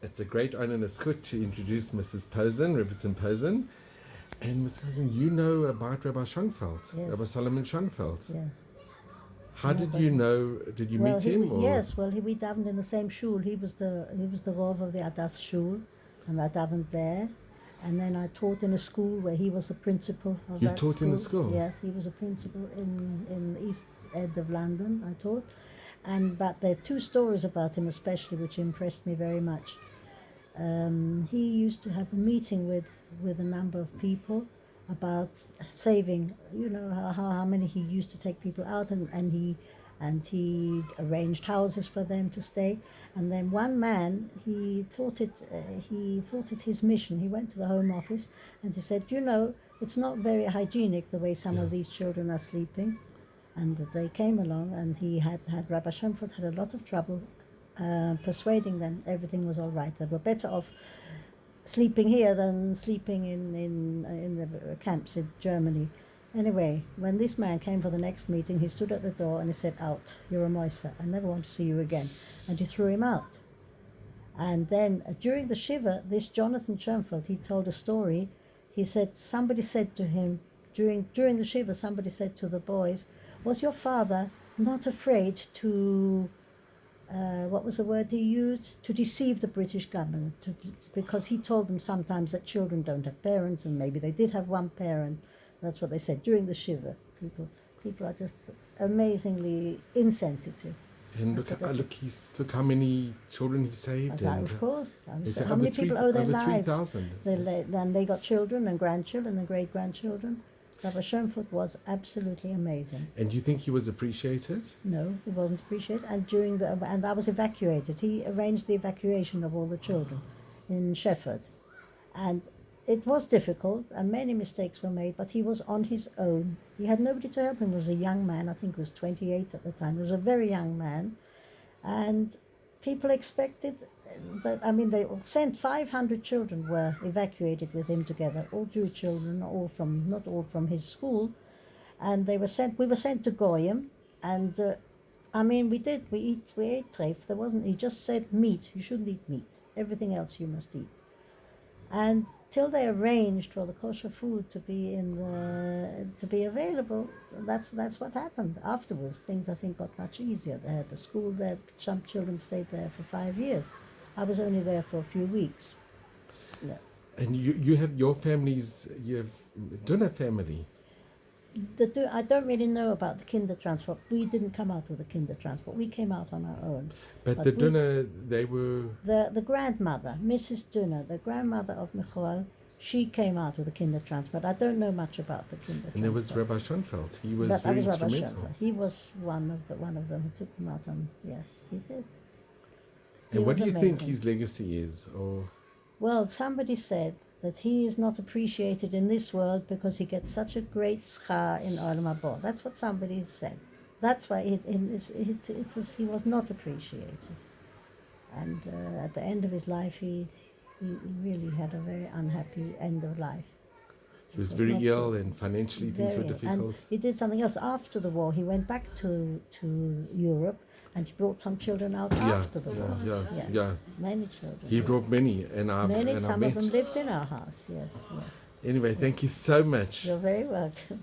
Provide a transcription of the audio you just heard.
It's a great honor and a schut to introduce Mrs. Posen, Representative Posen. And Mrs. Posen, you know about Rabbi Schonfeld, Yes. Rabbi Solomon Schonfeld. Yeah. How did you know? Did you meet him? Yes, well, we davened in the same shul. He was the Rav of the Adas shul, and I davened there. And then I taught in a school where he was the principal of that school. You taught in a school? Yes, he was a principal in the East End of London, I taught. But there are two stories about him especially which impressed me very much. He used to have a meeting with a number of people about saving, how many he used to take people out, and he arranged houses for them to stay. And then one man, he thought it his mission. He went to the Home Office and he said, it's not very hygienic the way some of these children are sleeping. And they came along, and he had Rabbi Schonfeld had a lot of trouble persuading them everything was all right. They were better off sleeping here than sleeping in the camps in Germany. Anyway, when this man came for the next meeting, he stood at the door and he said, "Out, you're a moiser. I never want to see you again." And he threw him out. And then during the shiva, this Jonathan Schonfeld, he told a story. He said somebody said to him during the shiva, somebody said to the boys, "Was your father not afraid to?" What was the word he used? To deceive the British government, because he told them sometimes that children don't have parents, and maybe they did have one parent. That's what they said during the shiva. People are just amazingly insensitive. And look how many children he saved. Of course. How many people owe their lives? 3,000. Then they got children and grandchildren and great-grandchildren. Rabbi Schonfeld was absolutely amazing. And do you think he was appreciated? No, he wasn't appreciated. And I was evacuated. He arranged the evacuation of all the children in Shefford. And it was difficult, and many mistakes were made, but he was on his own. He had nobody to help him. He was a young man. I think he was 28 at the time. He was a very young man. And people expected they sent 500 children were evacuated with him together, all Jewish children, not all from his school. And we were sent to Goyim, and we ate treif. He just said meat, you shouldn't eat meat. Everything else you must eat. And till they arranged for the kosher food to be available, that's what happened. Afterwards, things I think got much easier. They had the school there. Some children stayed there for 5 years. I was only there for a few weeks. Yeah. And you have your families. You have Dunner family. I don't really know about the kinder transport. We didn't come out with a kinder transport. We came out on our own. But the Dunner, they were... The grandmother, Mrs. Dunner, the grandmother of Michoel, she came out with a kinder transport. I don't know much about the kinder transport. And there was Rabbi Schonfeld. He was very instrumental. He was one of them who took them out on... Yes, he did. And what do you think his legacy is? Well, somebody said that he is not appreciated in this world because he gets such a great schar in Olam Haba. That's what somebody said. That's why he was not appreciated. And at the end of his life, he really had a very unhappy end of life. He was very ill, and financially things were difficult. And he did something else after the war. He went back to Europe, and he brought some children out after the war. Yeah. Many children. He brought many, some of them lived in our house. Yes. Anyway, thank you so much. You're very welcome.